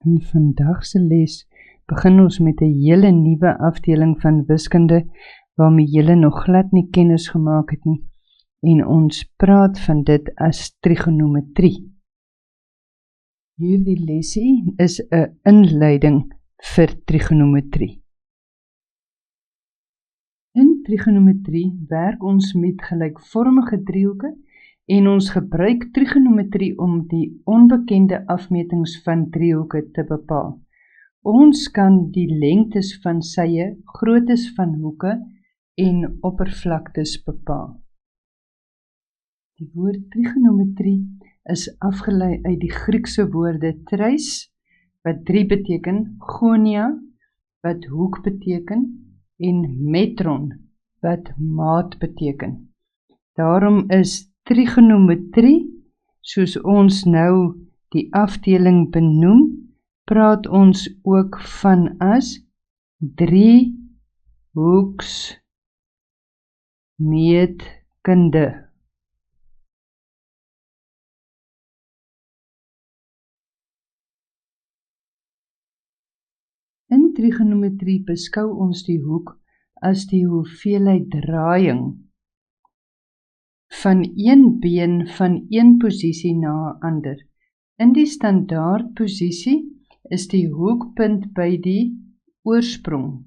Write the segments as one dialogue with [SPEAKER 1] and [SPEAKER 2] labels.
[SPEAKER 1] In vandag se les begin ons met 'n hele nuwe afdeling van wiskunde waarmee julle nog glad nie kennis gemaak het nie, en ons praat van dit as trigonometrie. Hierdie lesie is 'n inleiding vir trigonometrie. In trigonometrie werk ons met gelykvormige driehoeke en ons gebruik trigonometrie om die onbekende afmetings van driehoeke te bepaal. Ons kan die lengtes van sye, groottes van hoeke en oppervlaktes bepaal. Die woord trigonometrie is afgelei uit die Griekse woorde treis, wat 3 beteken, gonia, wat hoek beteken, en metron, wat maat beteken. Daarom is trigonometrie, soos ons nou die afdeling benoem, praat ons ook van as driehoeksmeetkunde. In trigonometrie beskou ons die hoek as die hoeveelheid draaiing van een been van een posisie na 'n ander. In die standaardposisie is die hoekpunt by die oorsprong.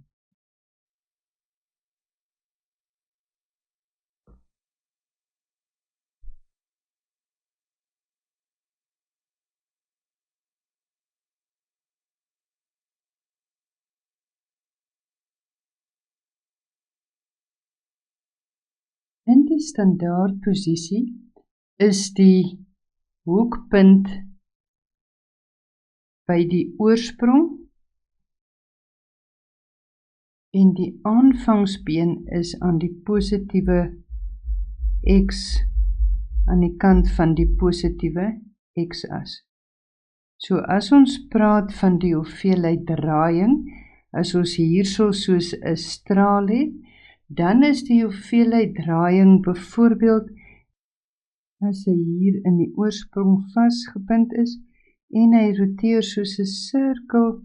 [SPEAKER 1] In die standaardposisie is die hoekpunt by die oorsprong en die aanvangsbeen is aan die positiewe x aan die kant van die positiewe x-as. So as ons praat van die hoeveelheid draaiing, as ons hierso soos 'n straal het, dan is die hoeveelheid draaiing byvoorbeeld as hy hier in die oorsprong vasgebind is en hy roteer soos 'n sirkel.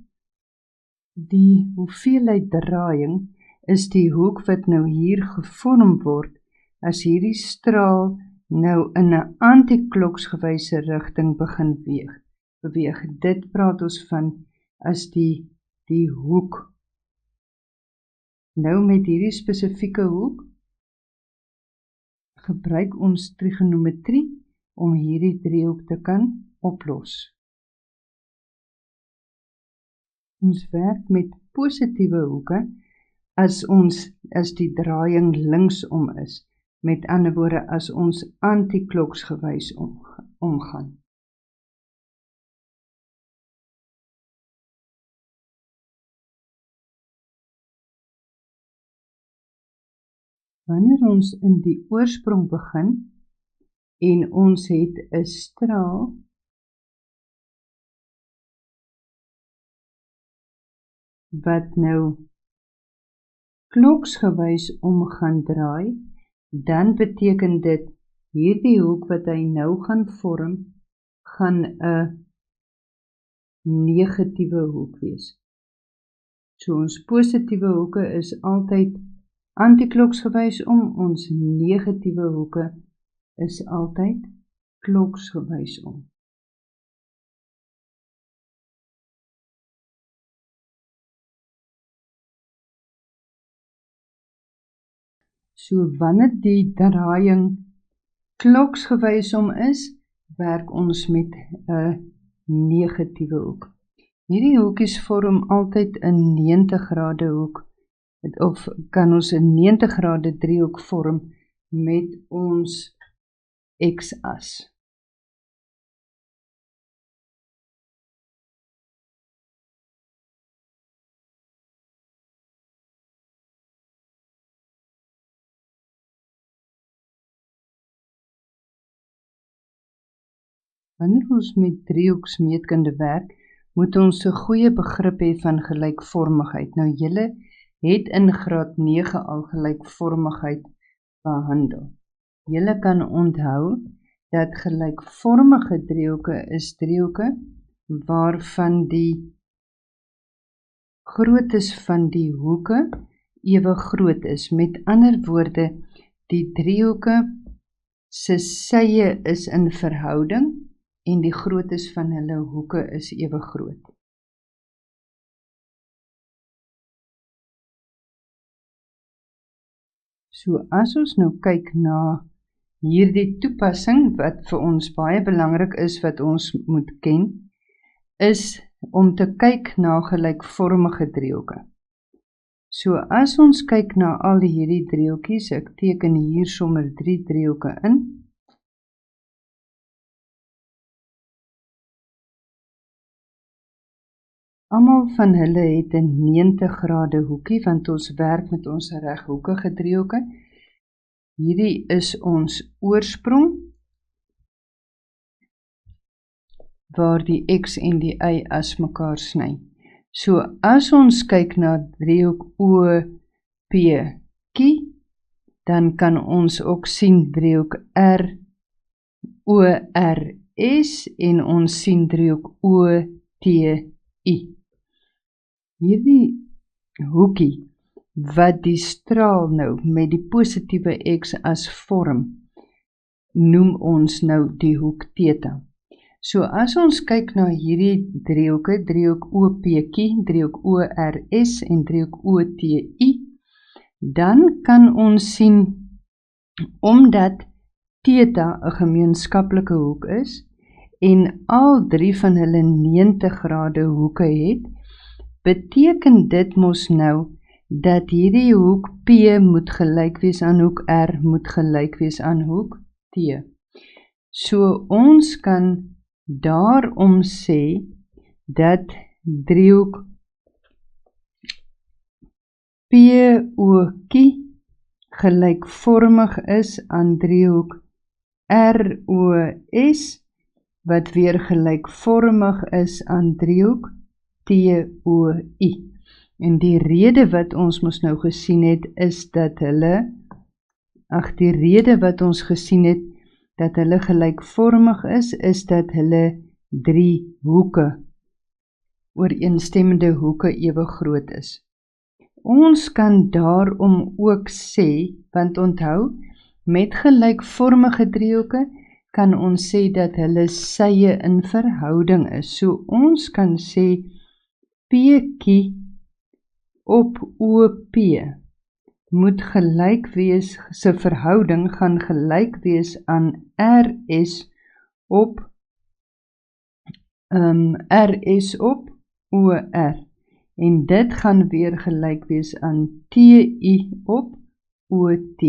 [SPEAKER 1] Die hoeveelheid draaiing is die hoek wat nou hier gevorm word as hierdie straal nou in 'n antikloksgewyse rigting begin beweeg. Dit praat ons van as die hoek. Nou met hierdie spesifieke hoek gebruik ons trigonometrie om hierdie driehoek te kan oplos. Ons werk met positiewe hoeke as die draaiing linksom is, met ander woorde as ons antikloksgewys omgaan. Wanneer ons in die oorsprong begin en ons het 'n straal wat nou kloksgewys gaan draai, dan beteken dit hierdie hoek wat hy nou gaan vorm, gaan 'n negatiewe hoek wees. So ons positiewe hoeke is altyd antikloksgewys ons negatiewe hoeke is altyd kloksgewys om. So wanneer die draaiing kloksgewys om is, werk ons met 'n negatiewe hoek. Hierdie hoekies vorm altyd 'n 90 grade hoek, of kan ons 'n 90 grade driehoek vorm met ons x-as. Wanneer ons met driehoeksmeetkunde werk, moet ons 'n goeie begrip hê van gelykvormigheid. Nou julle het in graad 9 al gelykvormigheid behandel. Julle kan onthou dat gelykvormige driehoeke is driehoeke waarvan die grootes van die hoeke ewe groot is. Met ander woorde, die driehoeke se sye is in verhouding en die grootes van hulle hoeke is ewe groot. So as ons nou kyk na hierdie toepassing wat vir ons baie belangrik is wat ons moet ken, is om te kyk na gelykvormige driehoeke. So as ons kyk na al hierdie driehoekies, ek teken hier sommer 3 driehoeke in. Almal van hulle het 'n 90 grade hoekie, want ons werk met ons reghoekige driehoeke. Hierdie is ons oorsprong, waar die X en die Y as mekaar sny. So as ons kyk na driehoek OPQ, dan kan ons ook sien driehoek RORS en ons sien driehoek OTI. Hierdie hoekie wat die straal nou met die positiewe X as vorm, noem ons nou die hoek theta. So as ons kyk na hierdie driehoeke, driehoek OPQ, driehoek ORS en driehoek OTI, dan kan ons sien, omdat theta 'n gemeenskaplike hoek is en al 3 van hulle 90 grade hoeke het, beteken dit mos nou dat hierdie hoek P moet gelyk wees aan hoek R, moet gelyk wees aan hoek T. So ons kan daarom sê dat driehoek POQ gelykvormig is aan driehoek ROS, wat weer gelykvormig is aan driehoek TOI. En die rede wat ons mos nou gesien het, is dat hulle, dat hulle gelykvormig is dat hulle 3 hoeke, ooreenstemmende hoeke ewe groot is. Ons kan daarom ook sê, want onthou, met gelykvormige driehoeke kan ons sê dat hulle sye in verhouding is. So ons kan sê PQ op OP moet gelyk wees, se verhouding gaan gelyk wees aan RS op OR, en dit gaan weer gelyk wees aan TI op OT.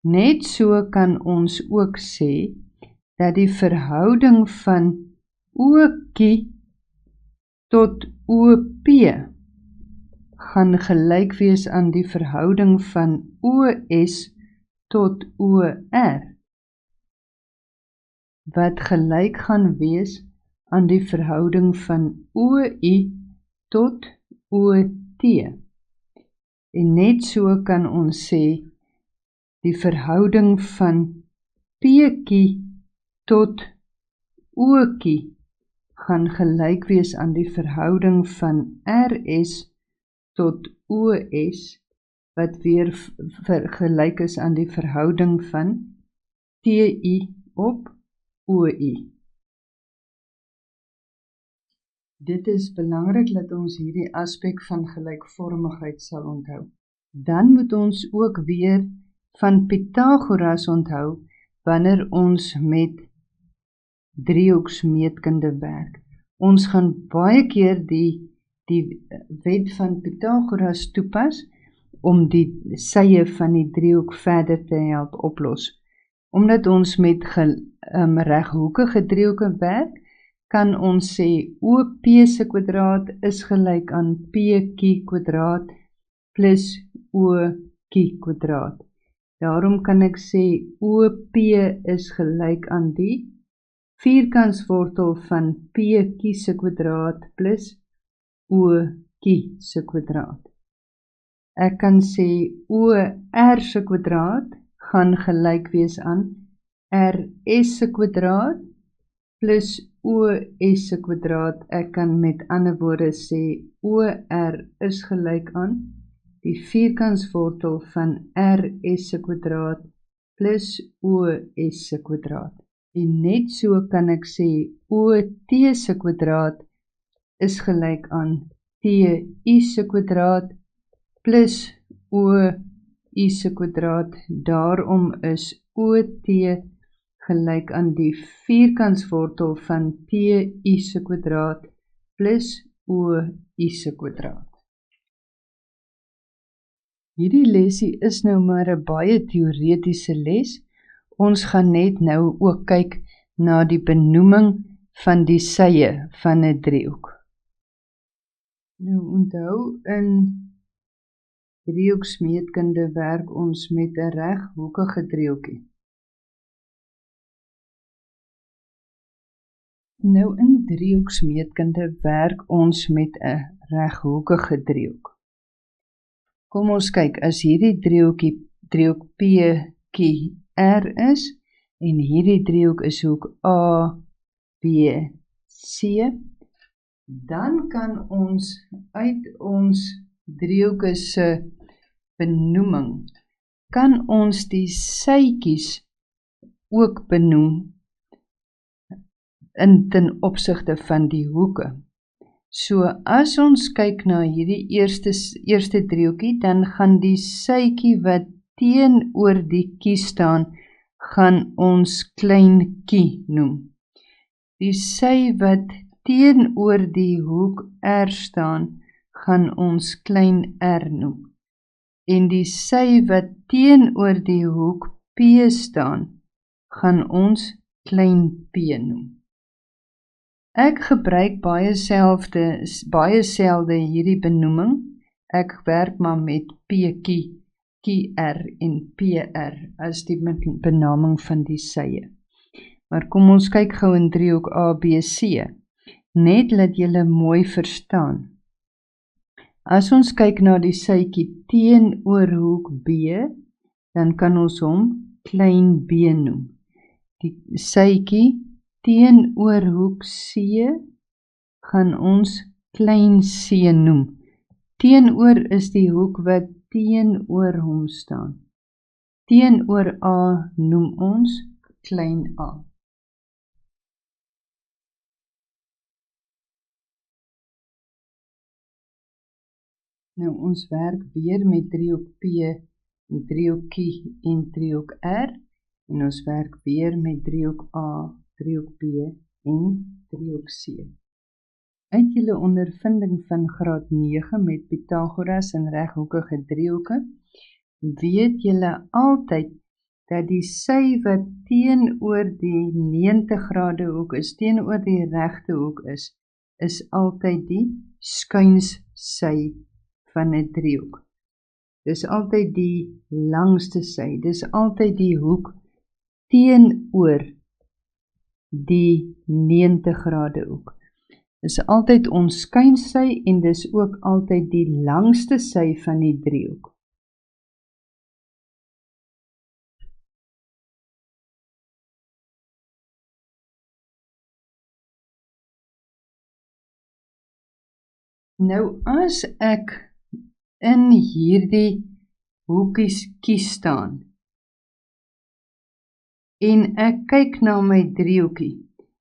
[SPEAKER 1] Net so kan ons ook sê dat die verhouding van OQ tot OP gaan gelyk wees aan die verhouding van OS tot OR, wat gelyk gaan wees aan die verhouding van OI tot OT. En net so kan ons sê, die verhouding van PQ tot OQ gaan gelyk wees aan die verhouding van RS tot OS, wat weer gelyk is aan die verhouding van TI op OI. Dit is belangrik dat ons hierdie aspek van gelykvormigheid sal onthou. Dan moet ons ook weer van Pythagoras onthou, wanneer ons met driehoeksmeetkunde werk. Ons gaan baie keer die wet van Pythagoras toepas, om die sye van die driehoek verder te help oplos. Omdat ons met reghoekige driehoeke werk, kan ons sê OP se kwadraat is gelyk aan PQ kwadraat plus OQ kwadraat. Daarom kan ek sê OP is gelyk aan die vierkantswortel van PQ se kwadraat plus OQ se kwadraat. Ek kan sê OR se kwadraat gaan gelyk wees aan RS se kwadraat plus OS se kwadraat, ek kan met ander woorde sê, OR is gelyk aan die vierkantswortel van RS se kwadraat plus OS se kwadraat. En net so kan ek sê, OT se kwadraat is gelyk aan TI se kwadraat plus OI se kwadraat. Daarom is OT gelyk aan die vierkantswortel van TI se kwadraat plus OI se kwadraat. Hierdie lesie is nou maar 'n baie teoretiese les. Ons gaan net nou ook kyk na die benoeming van die sye van 'n driehoek. Nou onthou, in driehoeksmeetkunde werk ons met 'n reghoekige driehoekie. Nou in driehoeksmeetkunde werk ons met 'n reghoekige driehoek. Kom ons kyk, as hierdie driehoek PQR is, en hierdie driehoek is hoek ABC, dan kan ons uit ons driehoeke se benoeming, kan ons die sytjies ook benoem in ten opsigte van die hoeke. So as ons kyk na hierdie eerste driehoekie, dan gaan die sytjie wat teenoor die kie staan, gaan ons klein kie noem. Die sy wat teenoor die hoek R staan, gaan ons klein r noem. En die sy wat teenoor die hoek P staan, gaan ons klein p noem. Ek gebruik baie selde hierdie benoeming. Ek werk maar met PQ, QR en PR as die benaming van die sye. Maar kom ons kyk gou in driehoek ABC. Net laat julle mooi verstaan. As ons kyk na die sytjie teenoor hoek B, dan kan ons hom klein b noem. Die sytjie teenoor hoek C gaan ons klein c noem. Teenoor is die hoek wat teenoor hom staan. Teenoor A noem ons klein a. Nou ons werk weer met driehoek P, driehoek Q en driehoek R. En ons werk weer met driehoek A, driehoek B en driehoek C. Uit julle ondervinding van graad 9 met Pythagoras en reghoekige driehoeke, weet julle altyd dat die sy wat teenoor die 90 grade hoek is, teenoor die regte hoek is altyd die skuins-sy van 'n driehoek. Dis altyd die langste sy, dis altyd die hoek teenoor die 90 grade hoek. Dis altyd ons skuins-sy en dis ook altyd die langste sy van die driehoek. Nou as ek in hierdie hoekies kies staan en ek kyk na my driehoekie,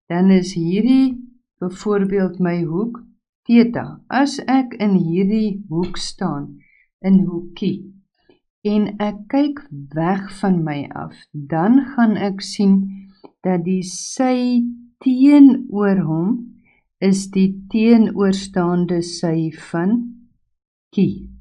[SPEAKER 1] dan is hierdie byvoorbeeld my hoek theta. As ek in hierdie hoek staan, in hoekie, en ek kyk weg van my af, dan gaan ek sien dat die sy teenoor hom is die teenoorstaande sy van kie.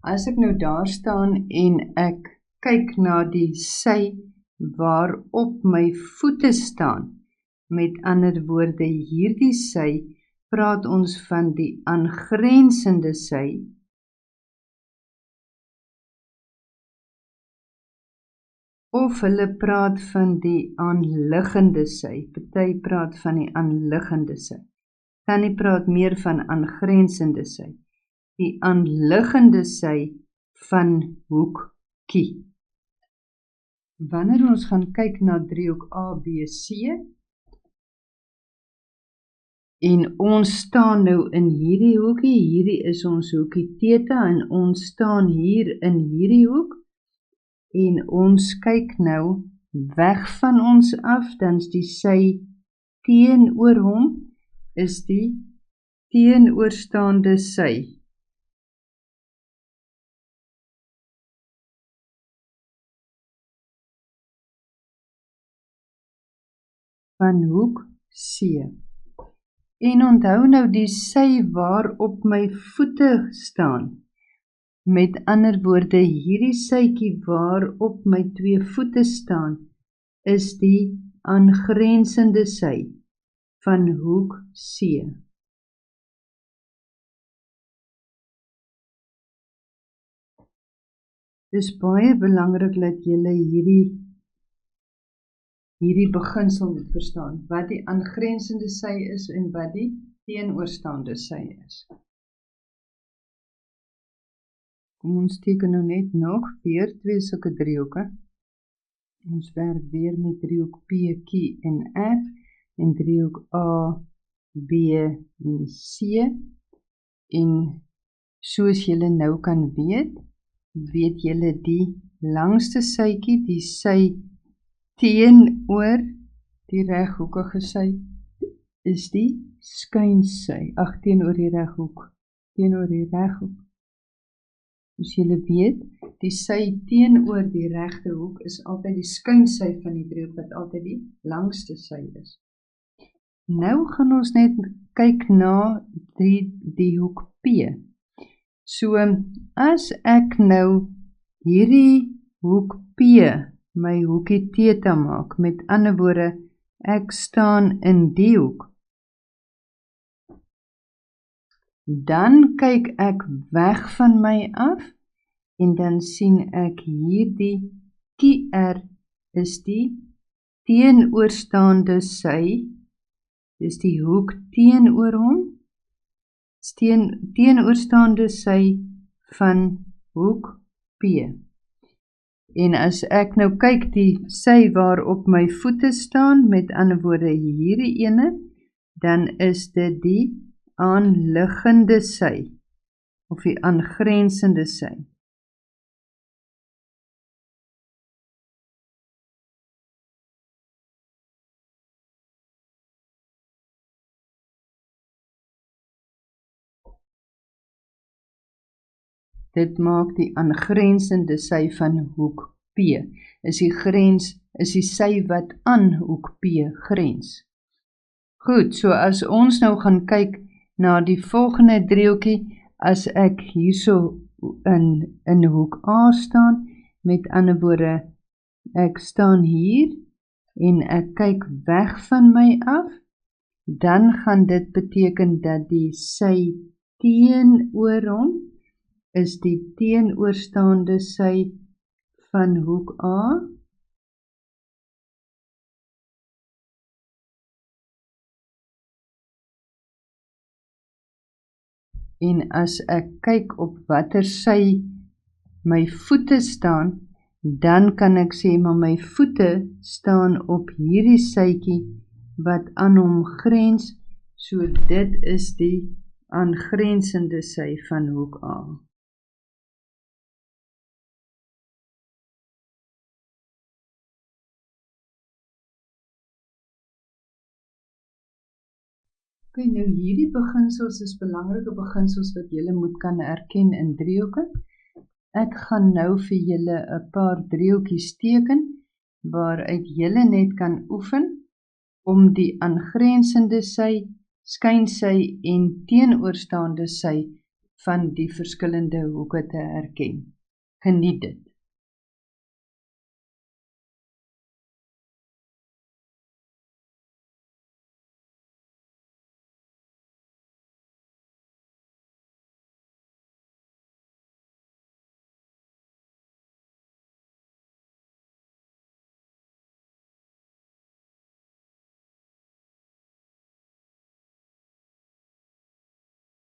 [SPEAKER 1] As ek nou daar staan en ek kyk na die sy waarop my voete staan, met ander woorde hierdie sy, praat ons van die aangrensende sy, of hulle praat van die aanliggende sy. Party praat van die aanliggende sy. Tannie praat meer van aangrensende sy. die aanliggende sy van hoek Q. Wanneer ons gaan kyk na driehoek ABC, en ons staan nou in hierdie hoekie, hierdie is ons hoekie theta, en ons staan hier in hierdie hoek, en ons kyk nou weg van ons af, dan is die sy teenoor hom, is die teenoorstaande sy. Van hoek C. En onthou nou die sy waarop my voete staan. Met ander woorde, hierdie sytjie waarop my 2 voete staan, is die aangrensende sy van hoek C. Dis baie belangrik dat julle hierdie beginsel moet verstaan, wat die aangrensende sy is en wat die teenoorstaande sy is. Kom ons teken nou net nog weer 2 sulke driehoeke. Ons werk weer met driehoek P, Q en F en driehoek A, B en C. En soos julle nou kan weet julle die langste sytjie, die sy teenoor die reghoekige sy, is die skuinsy. Teenoor die reghoek. Soos julle weet, die sy teenoor die regte hoek is altyd die skuinsy van die driehoek, wat altyd die langste sy is. Nou gaan ons net kyk na die hoek P. So, as ek nou hierdie hoek P my hoekie theta maak, met ander woorde, ek staan in die hoek, dan kyk ek weg van my af, en dan sien ek hierdie QR is die teenoorstaande sy, dis die hoek teenoor hom, teenoorstaande sy van hoek P. En as ek nou kyk die sy waarop my voete staan, met ander woorde hierdie ene, dan is dit die aanliggende sy, of die aangrensende sy. Dit maak die aangrensende sy van hoek P. Is die sy wat aan hoek P grens. Goed, so as ons nou gaan kyk na die volgende driehoekie, as ek hierso in hoek A staan, met ander woorde, ek staan hier, en ek kyk weg van my af, dan gaan dit beteken dat die sy teenoor hom, is die teenoorstaande sy van hoek A, en as ek kyk op watter sy my voete staan, dan kan ek sê, maar my voete staan op hierdie sytjie wat aan hom grens, so dit is die aangrensende sy van hoek A. Nou hierdie beginsels is belangrike beginsels wat julle moet kan erken in driehoeke. Ek gaan nou vir julle 'n paar driehoekies teken, waaruit julle net kan oefen om die aangrensende sy, skynsy en teenoorstaande sy van die verskillende hoeke te erken. Geniet dit.